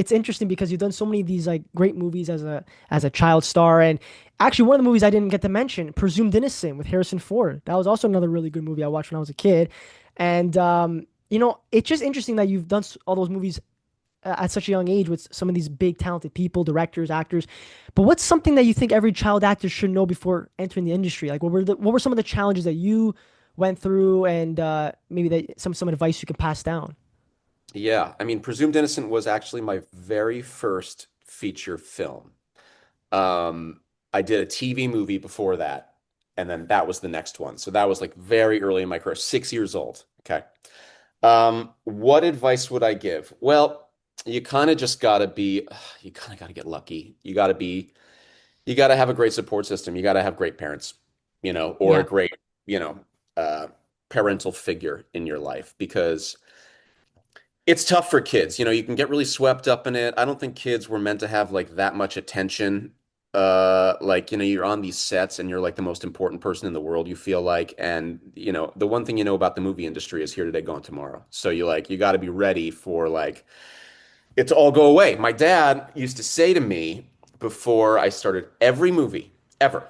it's interesting because you've done so many of these like great movies as a child star, and actually one of the movies I didn't get to mention, Presumed Innocent with Harrison Ford. That was also another really good movie I watched when I was a kid, and it's just interesting that you've done all those movies at such a young age with some of these big talented people, directors, actors. But what's something that you think every child actor should know before entering the industry? Like what were some of the challenges that you went through, and maybe some advice you can pass down? Yeah, I mean, Presumed Innocent was actually my very first feature film. Um, I did a TV movie before that, and then that was the next one. So that was like very early in my career, 6 years old. Okay. What advice would I give? Well, you kind of just gotta be, you kind of gotta get lucky. You gotta have a great support system. You gotta have great parents, or a Yeah. great, you know, uh, parental figure in your life because it's tough for kids. You can get really swept up in it. I don't think kids were meant to have like that much attention. Like, you're on these sets and you're like the most important person in the world, you feel like. And, the one thing you know about the movie industry is here today, gone tomorrow. So you got to be ready for like it to all go away. My dad used to say to me before I started every movie ever,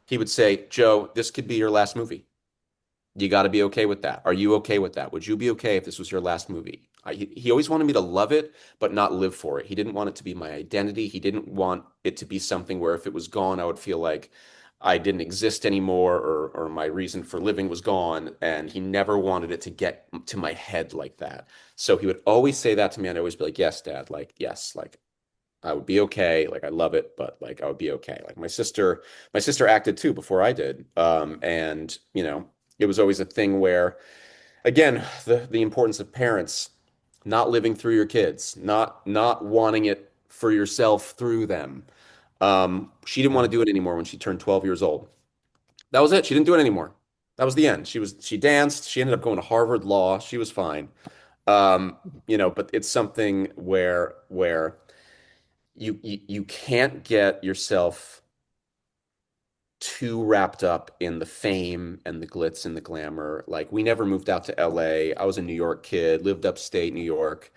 he would say, Joe, this could be your last movie. You got to be okay with that. Are you okay with that? Would you be okay if this was your last movie? He always wanted me to love it, but not live for it. He didn't want it to be my identity. He didn't want it to be something where if it was gone, I would feel like I didn't exist anymore or my reason for living was gone. And he never wanted it to get to my head like that. So he would always say that to me. And I'd always be like, yes, Dad, like, yes, like I would be okay. Like I love it, but like I would be okay. Like my sister acted too before I did. And it was always a thing where, again, the importance of parents not living through your kids, not wanting it for yourself through them. She didn't want to do it anymore when she turned 12 years old. That was it. She didn't do it anymore. That was the end. She danced. She ended up going to Harvard Law. She was fine. Um, but it's something where you can't get yourself too wrapped up in the fame and the glitz and the glamour. Like we never moved out to LA. I was a New York kid, lived upstate New York.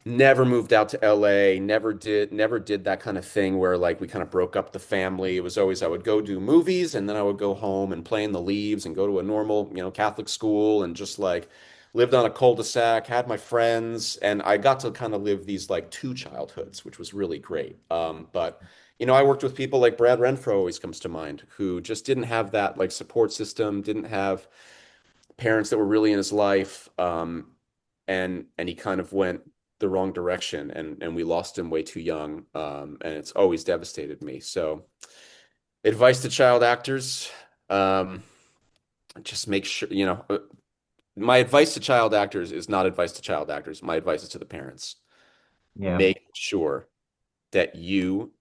Never moved out to LA, never did that kind of thing where like we kind of broke up the family. It was always I would go do movies and then I would go home and play in the leaves and go to a normal, Catholic school and just like lived on a cul-de-sac, had my friends, and I got to kind of live these like two childhoods, which was really great. But I worked with people like Brad Renfro always comes to mind, who just didn't have that like support system, didn't have parents that were really in his life. And he kind of went the wrong direction and we lost him way too young. And it's always devastated me. So advice to child actors, um, just make sure, my advice to child actors is not advice to child actors. My advice is to the parents. Yeah. Make sure that you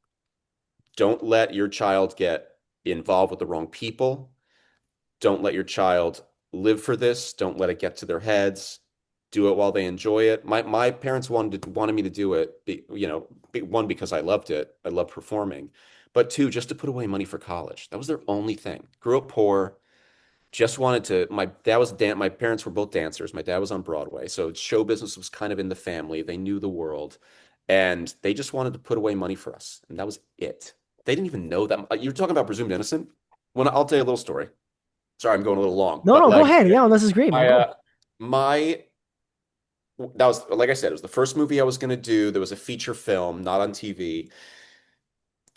don't let your child get involved with the wrong people. Don't let your child live for this. Don't let it get to their heads. Do it while they enjoy it. My parents wanted me to do it, one because I loved it. I loved performing, but two, just to put away money for college. That was their only thing. Grew up poor, just wanted to. My dad was my parents were both dancers. My dad was on Broadway, so show business was kind of in the family. They knew the world, and they just wanted to put away money for us, and that was it. They didn't even know that. You're talking about Presumed Innocent. When I'll tell you a little story. Sorry, I'm going a little long, No, but no, go like ahead. Yeah, this is great, man. my Go. my that was like I said, it was the first movie I was going to do. There was a feature film, not on TV.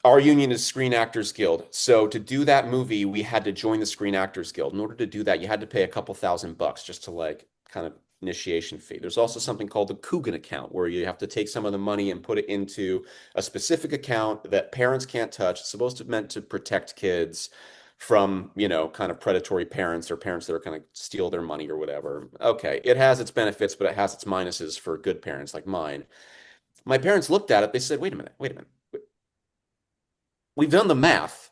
Our union is Screen Actors Guild. So to do that movie, we had to join the Screen Actors Guild. In order to do that, you had to pay a couple $1,000 just to like kind of initiation fee. There's also something called the Coogan account where you have to take some of the money and put it into a specific account that parents can't touch. It's supposed to meant to protect kids from, kind of predatory parents or parents that are kind of steal their money or whatever. Okay, it has its benefits, but it has its minuses for good parents like mine. My parents looked at it, they said, wait a minute. We've done the math.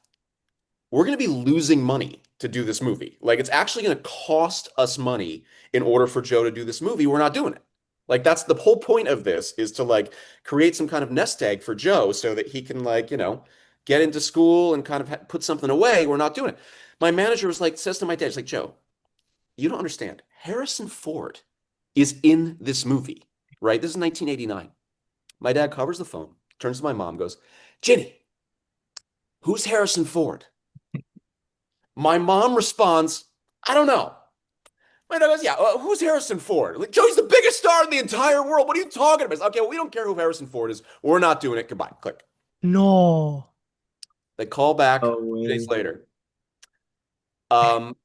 We're going to be losing money to do this movie. Like it's actually going to cost us money in order for Joe to do this movie. We're not doing it. Like that's the whole point of this is to like create some kind of nest egg for Joe so that he can like, get into school and kind of put something away. We're not doing it. My manager was like, says to my dad, he's like, Joe, you don't understand. Harrison Ford is in this movie, right? This is 1989. My dad covers the phone, turns to my mom, goes, Ginny, who's Harrison Ford? My mom responds, I don't know. My dad goes, yeah, who's Harrison Ford? Like, Joey's the biggest star in the entire world. What are you talking about? Okay, well, we don't care who Harrison Ford is. We're not doing it. Goodbye. Click. No. They call back Oh, 2 days man. later. Um,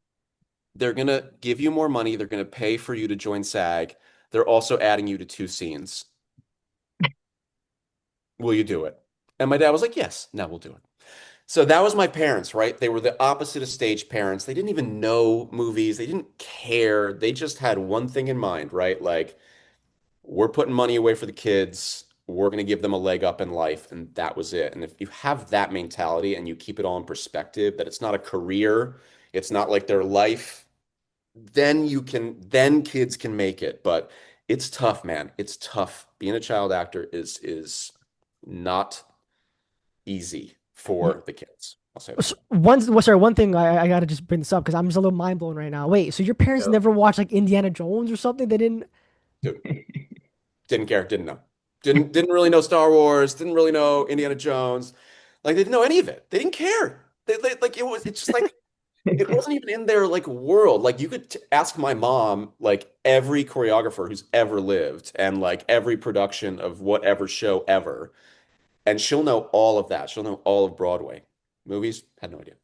they're gonna give you more money. They're gonna pay for you to join SAG. They're also adding you to 2 scenes. Will you do it? And my dad was like, yes, now we'll do it. So that was my parents, right? They were the opposite of stage parents. They didn't even know movies. They didn't care. They just had one thing in mind, right? Like, we're putting money away for the kids. We're going to give them a leg up in life. And that was it. And if you have that mentality and you keep it all in perspective, that it's not a career, it's not like their life, then kids can make it. But it's tough, man. It's tough. Being a child actor is not easy for the kids. I'll say that. One thing I gotta just bring this up because I'm just a little mind blown right now. Wait, so your parents Yeah. never watched like Indiana Jones or something? They didn't. Dude, didn't care, didn't know. Didn't really know Star Wars, didn't really know Indiana Jones. Like they didn't know any of it. They didn't care. Like it's just like it wasn't even in their like world. Like you could ask my mom like every choreographer who's ever lived and like every production of whatever show ever, and she'll know all of that. She'll know all of Broadway. Movies, had no idea.